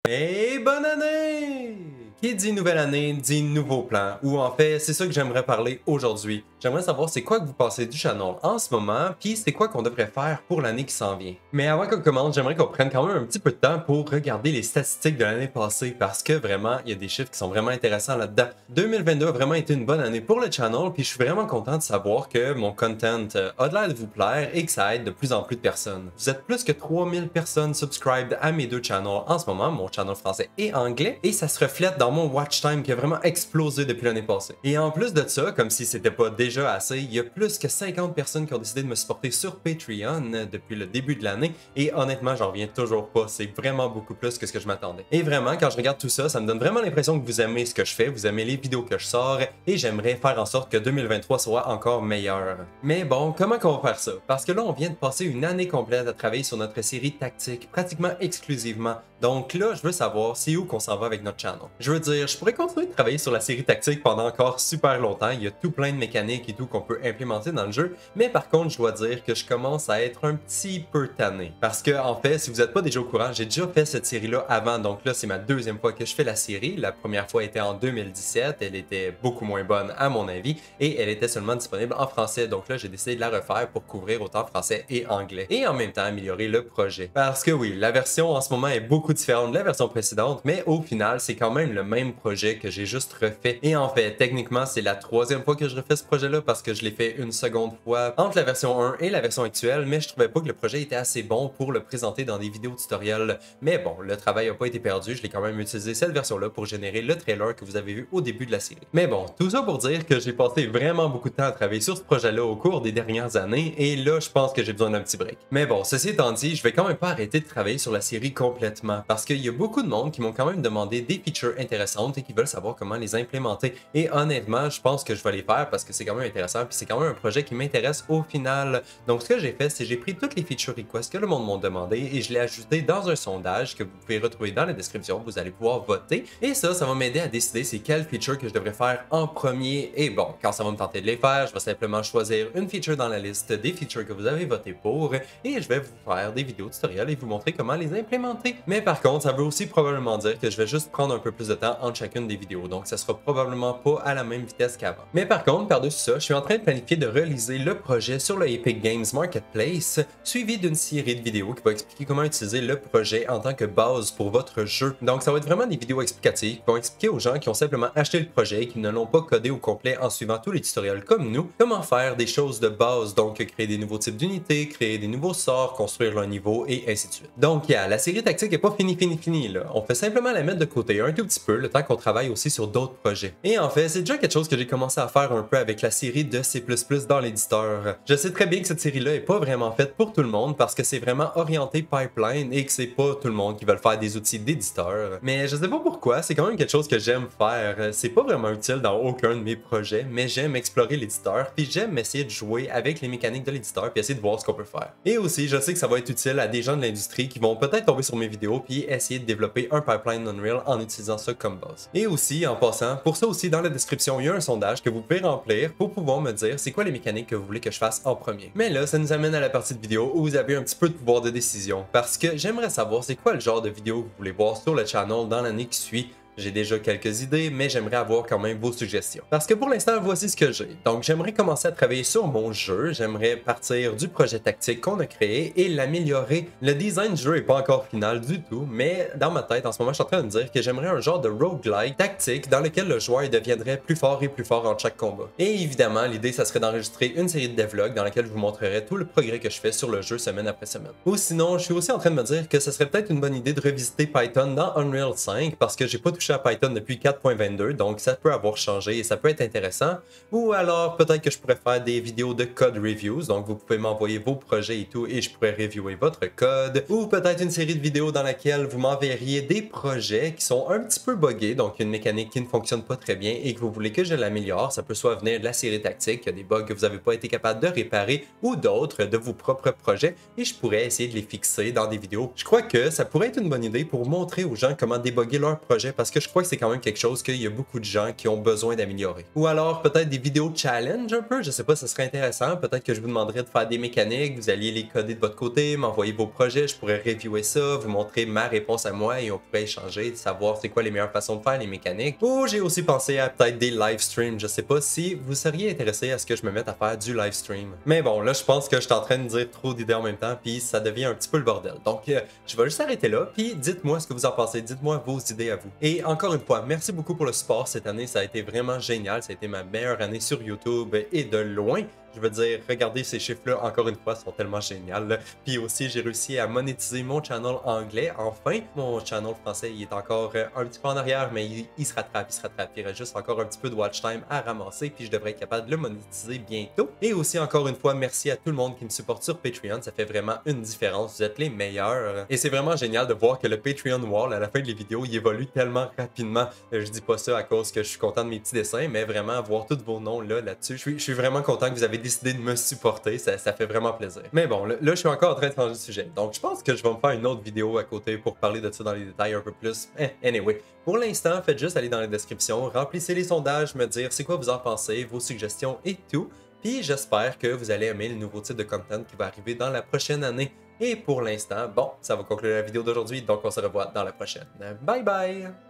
Et bonne année! Qui dit nouvelle année dit nouveau plan, ou en fait, c'est ça que j'aimerais parler aujourd'hui. J'aimerais savoir c'est quoi que vous pensez du channel en ce moment, puis c'est quoi qu'on devrait faire pour l'année qui s'en vient. Mais avant qu'on commence, j'aimerais qu'on prenne quand même un petit peu de temps pour regarder les statistiques de l'année passée, parce que vraiment, il y a des chiffres qui sont vraiment intéressants là-dedans. 2022 a vraiment été une bonne année pour le channel, puis je suis vraiment content de savoir que mon content a de l'air de vous plaire et que ça aide de plus en plus de personnes. Vous êtes plus que 3000 personnes subscribed à mes deux channels en ce moment, mon channel français et anglais, et ça se reflète dans mon watch time qui a vraiment explosé depuis l'année passée. Et en plus de ça, comme si c'était pas déjà assez, il y a plus que 50 personnes qui ont décidé de me supporter sur Patreon depuis le début de l'année, et honnêtement, j'en reviens toujours pas. C'est vraiment beaucoup plus que ce que je m'attendais. Et vraiment, quand je regarde tout ça, ça me donne vraiment l'impression que vous aimez ce que je fais, vous aimez les vidéos que je sors, et j'aimerais faire en sorte que 2023 soit encore meilleur. Mais bon, comment qu'on va faire ça? Parce que là, on vient de passer une année complète à travailler sur notre série tactique, pratiquement exclusivement. Donc là, je veux savoir c'est où qu'on s'en va avec notre channel. Je veux dire, je pourrais continuer de travailler sur la série tactique pendant encore super longtemps. Il y a tout plein de mécaniques et tout qu'on peut implémenter dans le jeu. Mais par contre, je dois dire que je commence à être un petit peu tanné. Parce que, en fait, si vous n'êtes pas déjà au courant, j'ai déjà fait cette série-là avant. Donc là, c'est ma deuxième fois que je fais la série. La première fois était en 2017. Elle était beaucoup moins bonne à mon avis. Et elle était seulement disponible en français. Donc là, j'ai décidé de la refaire pour couvrir autant français et anglais. Et en même temps, améliorer le projet. Parce que oui, la version en ce moment est beaucoup différente de la version précédente. Mais au final, c'est quand même le même projet que j'ai juste refait. Et en fait, techniquement, c'est la troisième fois que je refais ce projet-là parce que je l'ai fait une seconde fois entre la version 1 et la version actuelle, mais je trouvais pas que le projet était assez bon pour le présenter dans des vidéos tutoriels. Mais bon, le travail n'a pas été perdu, je l'ai quand même utilisé cette version-là pour générer le trailer que vous avez vu au début de la série. Mais bon, tout ça pour dire que j'ai passé vraiment beaucoup de temps à travailler sur ce projet-là au cours des dernières années, et là, je pense que j'ai besoin d'un petit break. Mais bon, ceci étant dit, je vais quand même pas arrêter de travailler sur la série complètement, parce qu'il y a beaucoup de monde qui m'ont quand même demandé des features intéressantes et qui veulent savoir comment les implémenter. Et honnêtement, je pense que je vais les faire parce que c'est quand même intéressant, puis c'est quand même un projet qui m'intéresse au final. Donc ce que j'ai fait, c'est j'ai pris toutes les feature requests que le monde m'a demandé et je l'ai ajouté dans un sondage que vous pouvez retrouver dans la description. Vous allez pouvoir voter. Et ça va m'aider à décider c'est quelle feature que je devrais faire en premier. Et bon, quand ça va me tenter de les faire, je vais simplement choisir une feature dans la liste des features que vous avez voté pour et je vais vous faire des vidéos tutoriels et vous montrer comment les implémenter. Mais par contre, ça veut aussi probablement dire que je vais juste prendre un peu plus de temps entre chacune des vidéos. Donc ça sera probablement pas à la même vitesse qu'avant. Mais par contre, par-dessus ça, je suis en train de planifier de réaliser le projet sur le Epic Games Marketplace, suivi d'une série de vidéos qui va expliquer comment utiliser le projet en tant que base pour votre jeu. Donc ça va être vraiment des vidéos explicatives qui vont expliquer aux gens qui ont simplement acheté le projet et qui ne l'ont pas codé au complet en suivant tous les tutoriels comme nous, comment faire des choses de base, donc créer des nouveaux types d'unités, créer des nouveaux sorts, construire leur niveau et ainsi de suite. Donc la série tactique est pas finie là. On fait simplement la mettre de côté un tout petit peu le temps qu'on travaille aussi sur d'autres projets. Et en fait, c'est déjà quelque chose que j'ai commencé à faire un peu avec la série de C++ dans l'éditeur. Je sais très bien que cette série-là est pas vraiment faite pour tout le monde parce que c'est vraiment orienté pipeline et que c'est pas tout le monde qui veut faire des outils d'éditeur. Mais je sais pas pourquoi, c'est quand même quelque chose que j'aime faire. C'est pas vraiment utile dans aucun de mes projets, mais j'aime explorer l'éditeur puis j'aime essayer de jouer avec les mécaniques de l'éditeur puis essayer de voir ce qu'on peut faire. Et aussi, je sais que ça va être utile à des gens de l'industrie qui vont peut-être tomber sur mes vidéos puis essayer de développer un pipeline Unreal en utilisant ça comme base. Et aussi, en passant, pour ça aussi, dans la description, il y a un sondage que vous pouvez remplir pour pouvoir me dire c'est quoi les mécaniques que vous voulez que je fasse en premier. Mais là, ça nous amène à la partie de vidéo où vous avez un petit peu de pouvoir de décision, parce que j'aimerais savoir c'est quoi le genre de vidéo que vous voulez voir sur le channel dans l'année qui suit. J'ai déjà quelques idées, mais j'aimerais avoir quand même vos suggestions. Parce que pour l'instant, voici ce que j'ai. Donc, j'aimerais commencer à travailler sur mon jeu. J'aimerais partir du projet tactique qu'on a créé et l'améliorer. Le design du jeu n'est pas encore final du tout, mais dans ma tête, en ce moment, je suis en train de me dire que j'aimerais un genre de roguelike tactique dans lequel le joueur deviendrait plus fort et plus fort en chaque combat. Et évidemment, l'idée, ça serait d'enregistrer une série de devlogs dans laquelle je vous montrerai tout le progrès que je fais sur le jeu semaine après semaine. Ou sinon, je suis aussi en train de me dire que ce serait peut-être une bonne idée de revisiter Python dans Unreal 5 parce que j'ai pas touché à Python depuis 4.22, donc ça peut avoir changé et ça peut être intéressant. Ou alors peut-être que je pourrais faire des vidéos de code reviews, donc vous pouvez m'envoyer vos projets et tout et je pourrais reviewer votre code. Ou peut-être une série de vidéos dans laquelle vous m'enverriez des projets qui sont un petit peu buggés, donc une mécanique qui ne fonctionne pas très bien et que vous voulez que je l'améliore. Ça peut soit venir de la série tactique, il y a des bugs que vous n'avez pas été capable de réparer, ou d'autres de vos propres projets et je pourrais essayer de les fixer dans des vidéos. Je crois que ça pourrait être une bonne idée pour montrer aux gens comment débugger leur projet parce que que je crois que c'est quand même quelque chose qu'il y a beaucoup de gens qui ont besoin d'améliorer. Ou alors peut-être des vidéos challenge un peu, je sais pas, ça serait intéressant. Peut-être que je vous demanderais de faire des mécaniques, vous alliez les coder de votre côté, m'envoyer vos projets, je pourrais reviewer ça, vous montrer ma réponse à moi et on pourrait échanger, savoir c'est quoi les meilleures façons de faire les mécaniques. Ou j'ai aussi pensé à peut-être des live streams, je sais pas si vous seriez intéressé à ce que je me mette à faire du live stream. Mais bon, là je pense que je suis en train de dire trop d'idées en même temps, puis ça devient un petit peu le bordel. Donc je vais juste arrêter là, puis dites-moi ce que vous en pensez, dites-moi vos idées à vous. Et encore une fois, merci beaucoup pour le support cette année, ça a été vraiment génial, ça a été ma meilleure année sur YouTube et de loin. Je veux dire, regardez ces chiffres-là, encore une fois, sont tellement géniaux. Là. Puis aussi, j'ai réussi à monétiser mon channel anglais, enfin. Mon channel français, il est encore un petit peu en arrière, mais il se rattrape, il reste juste encore un petit peu de watch time à ramasser, puis je devrais être capable de le monétiser bientôt. Et aussi, encore une fois, merci à tout le monde qui me supporte sur Patreon, ça fait vraiment une différence, vous êtes les meilleurs. Et c'est vraiment génial de voir que le Patreon Wall, à la fin de les vidéos, il évolue tellement rapidement. Je dis pas ça à cause que je suis content de mes petits dessins, mais vraiment, voir tous vos noms là-dessus, je suis vraiment content que vous avez décidé de me supporter, ça fait vraiment plaisir. Mais bon, là, je suis encore en train de changer de sujet, donc je pense que je vais me faire une autre vidéo à côté pour parler de ça dans les détails un peu plus. Anyway, pour l'instant, faites juste aller dans la description, remplissez les sondages, me dire c'est quoi vous en pensez, vos suggestions et tout, puis j'espère que vous allez aimer le nouveau type de content qui va arriver dans la prochaine année. Et pour l'instant, bon, ça va conclure la vidéo d'aujourd'hui, donc on se revoit dans la prochaine. Bye bye!